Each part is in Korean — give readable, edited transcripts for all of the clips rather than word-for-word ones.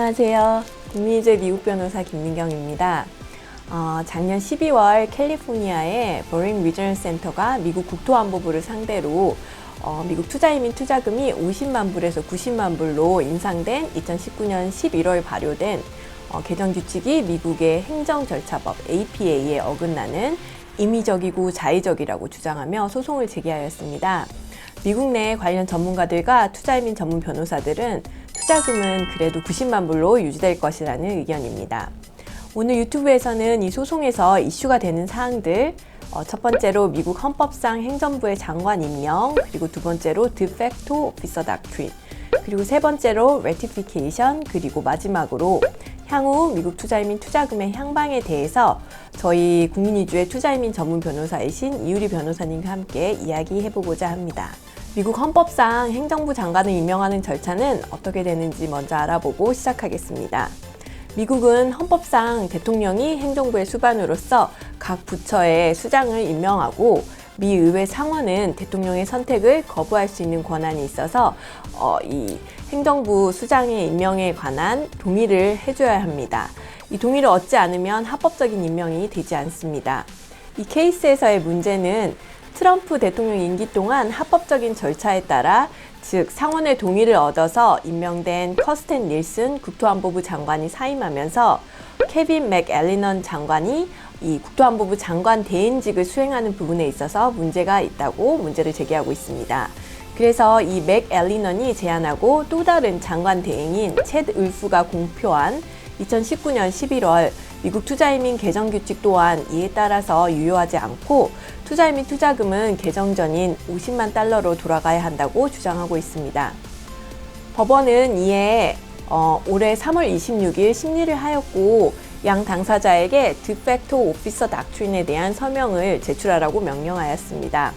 안녕하세요. 국민이제 미국 변호사 김민경입니다. 작년 12월 캘리포니아의 버링 리저널 센터가 미국 국토안보부를 상대로 미국 투자이민 투자금이 50만 불에서 90만 불로 인상된 2019년 11월 발효된 개정규칙이 미국의 행정절차법 APA에 어긋나는 임의적이고 자의적이라고 주장하며 소송을 제기하였습니다. 미국 내 관련 전문가들과 투자이민 전문 변호사들은 투자금은 그래도 90만 불로 유지될 것이라는 의견입니다. 오늘 유튜브에서는 이 소송에서 이슈가 되는 사항들, 첫 번째로 미국 헌법상 행정부의 장관 임명, 그리고 두 번째로 de facto officer doctrine, 그리고 세 번째로 ratification, 그리고 마지막으로 향후 미국 투자이민 투자금의 향방에 대해서 저희 국민이주의 투자이민 전문 변호사이신 이유리 변호사님과 함께 이야기해보고자 합니다. 미국 헌법상 행정부 장관을 임명하는 절차는 어떻게 되는지 먼저 알아보고 시작하겠습니다. 미국은 헌법상 대통령이 행정부의 수반으로서 각 부처의 수장을 임명하고 미 의회 상원은 대통령의 선택을 거부할 수 있는 권한이 있어서 이 행정부 수장의 임명에 관한 동의를 해줘야 합니다. 이 동의를 얻지 않으면 합법적인 임명이 되지 않습니다. 이 케이스에서의 문제는 트럼프 대통령 임기 동안 합법적인 절차에 따라 즉 상원의 동의를 얻어서 임명된 커스텐 닐슨 국토안보부 장관이 사임하면서 케빈 맥앨리넌 장관이 이 국토안보부 장관 대행직을 수행하는 부분에 있어서 문제가 있다고 문제를 제기하고 있습니다. 그래서 이 맥앨리넌이 제안하고 또 다른 장관 대행인 챗 울프가 공표한 2019년 11월 미국 투자이민 개정규칙 또한 이에 따라서 유효하지 않고 투자이민 투자금은 개정 전인 50만 달러로 돌아가야 한다고 주장하고 있습니다. 법원은 이에 올해 3월 26일 심리를 하였고 양 당사자에게 de facto officer doctrine에 대한 서명을 제출하라고 명령하였습니다.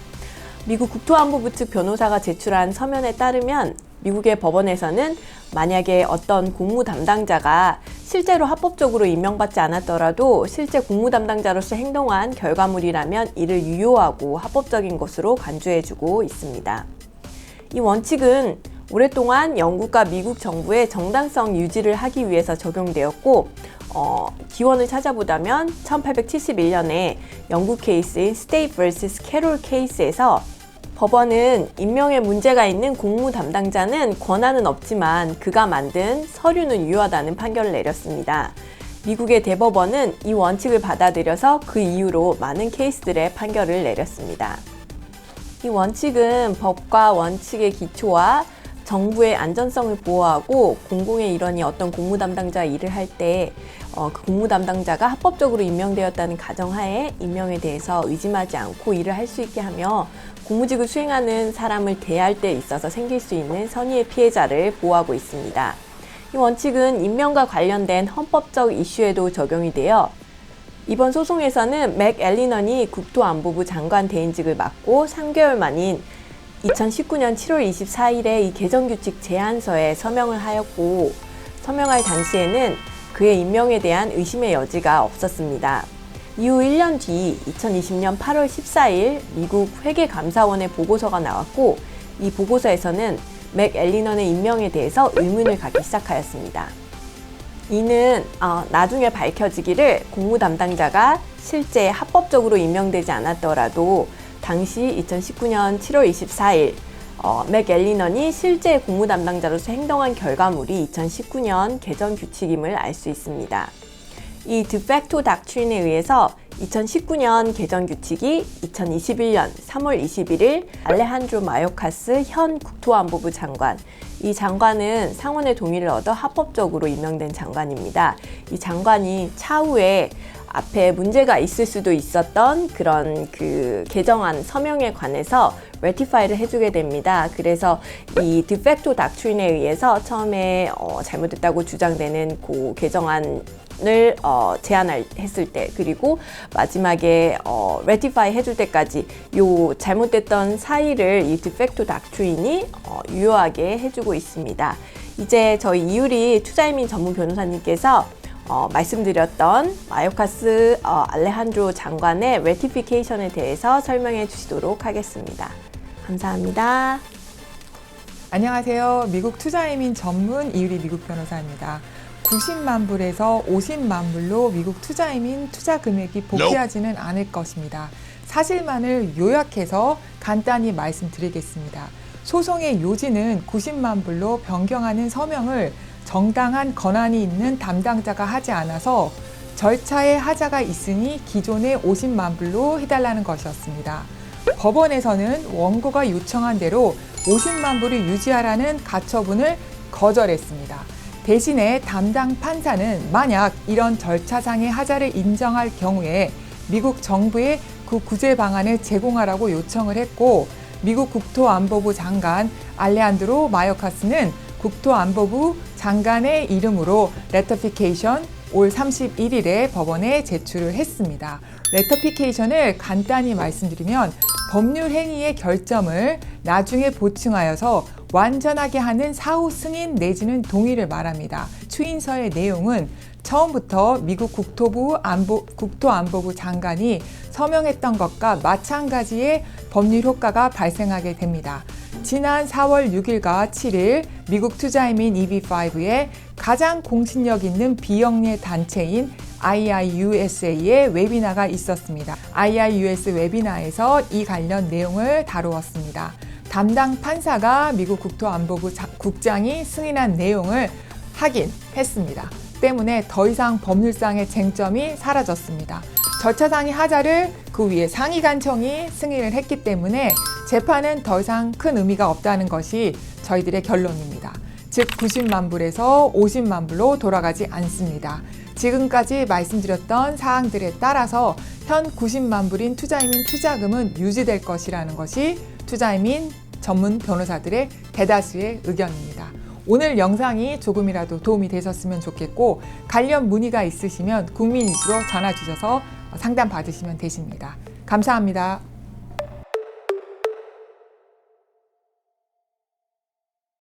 미국 국토안보부 측 변호사가 제출한 서면에 따르면 미국의 법원에서는 만약에 어떤 공무 담당자가 실제로 합법적으로 임명받지 않았더라도 실제 공무 담당자로서 행동한 결과물이라면 이를 유효하고 합법적인 것으로 간주해주고 있습니다. 이 원칙은 오랫동안 영국과 미국 정부의 정당성 유지를 하기 위해서 적용되었고 기원을 찾아보자면 1871년에 영국 케이스인 State vs. Carroll 케이스에서 법원은 임명에 문제가 있는 공무 담당자는 권한은 없지만 그가 만든 서류는 유효하다는 판결을 내렸습니다. 미국의 대법원은 이 원칙을 받아들여서 그 이유로 많은 케이스들의 판결을 내렸습니다. 이 원칙은 법과 원칙의 기초와 정부의 안전성을 보호하고 공공의 일원이 어떤 공무 담당자 일을 할 때 그 공무 담당자가 합법적으로 임명되었다는 가정하에 임명에 대해서 의심하지 않고 일을 할 수 있게 하며 공무직을 수행하는 사람을 대할 때 있어서 생길 수 있는 선의의 피해자를 보호하고 있습니다. 이 원칙은 임명과 관련된 헌법적 이슈에도 적용이 되어 이번 소송에서는 맥앨리넌이 국토안보부 장관 대행직을 맡고 3개월 만인 2019년 7월 24일에 이 개정규칙 제안서에 서명을 하였고 서명할 당시에는 그의 임명에 대한 의심의 여지가 없었습니다. 이후 1년 뒤 2020년 8월 14일 미국 회계감사원의 보고서가 나왔고 이 보고서에서는 맥앨리넌의 임명에 대해서 의문을 갖기 시작하였습니다. 이는 나중에 밝혀지기를 공무 담당자가 실제 합법적으로 임명되지 않았더라도 당시 2019년 7월 24일 맥앨리넌이 실제 공무 담당자로서 행동한 결과물이 2019년 개정 규칙임을 알 수 있습니다. 이 de facto doctrine에 의해서 2019년 개정 규칙이 2021년 3월 21일 알레한드로 마요카스 현 국토안보부 장관, 이 장관은 상원의 동의를 얻어 합법적으로 임명된 장관입니다. 이 장관이 차후에 앞에 문제가 있을 수도 있었던 그런 그 개정안 서명에 관해서 ratify를 해주게 됩니다. 그래서 이 de facto doctrine에 의해서 처음에 잘못됐다고 주장되는 그 개정안을 제안했을 때 그리고 마지막에 ratify 해줄 때까지 요 잘못됐던 사이를 이 de facto doctrine이 유효하게 해주고 있습니다. 이제 저희 이유리 투자이민 전문 변호사님께서 말씀드렸던 마요카스 알레한드로 장관의 ratification에 대해서 설명해 주시도록 하겠습니다. 감사합니다. 안녕하세요. 미국 투자이민 전문 이유리 미국 변호사입니다. 90만 불에서 50만 불로 미국 투자이민 투자 금액이 복귀하지는 않을 것입니다. 사실만을 요약해서 간단히 말씀드리겠습니다. 소송의 요지는 90만 불로 변경하는 서명을 정당한 권한이 있는 담당자가 하지 않아서 절차에 하자가 있으니 기존의 50만 불로 해달라는 것이었습니다. 법원에서는 원고가 요청한 대로 50만 불을 유지하라는 가처분을 거절했습니다. 대신에 담당 판사는 만약 이런 절차상의 하자를 인정할 경우에 미국 정부에 그 구제 방안을 제공하라고 요청을 했고, 미국 국토안보부 장관 알레한드로 마요카스는 국토안보부 장관의 이름으로 레터피케이션 올 31일에 법원에 제출을 했습니다. 레터피케이션을 간단히 말씀드리면 법률 행위의 결점을 나중에 보충하여서 완전하게 하는 사후 승인 내지는 동의를 말합니다. 추인서의 내용은 처음부터 미국 국토안보부 장관이 서명했던 것과 마찬가지의 법률 효과가 발생하게 됩니다. 지난 4월 6일과 7일 미국 투자이민 EB5의 가장 공신력 있는 비영리 단체인 IIUSA의 웨비나가 있었습니다. IIUS 웨비나에서 이 관련 내용을 다루었습니다. 담당 판사가 미국 국토안보부 국장이 승인한 내용을 확인했습니다. 때문에 더 이상 법률상의 쟁점이 사라졌습니다. 절차상의 하자를 그 위에 상위관청이 승인을 했기 때문에 재판은 더 이상 큰 의미가 없다는 것이 저희들의 결론입니다. 즉 90만 불에서 50만 불로 돌아가지 않습니다. 지금까지 말씀드렸던 사항들에 따라서 현 90만 불인 투자이민 투자금은 유지될 것이라는 것이 투자이민 전문 변호사들의 대다수의 의견입니다. 오늘 영상이 조금이라도 도움이 되셨으면 좋겠고, 관련 문의가 있으시면 국민 이슈로 전화 주셔서 상담 받으시면 되십니다. 감사합니다.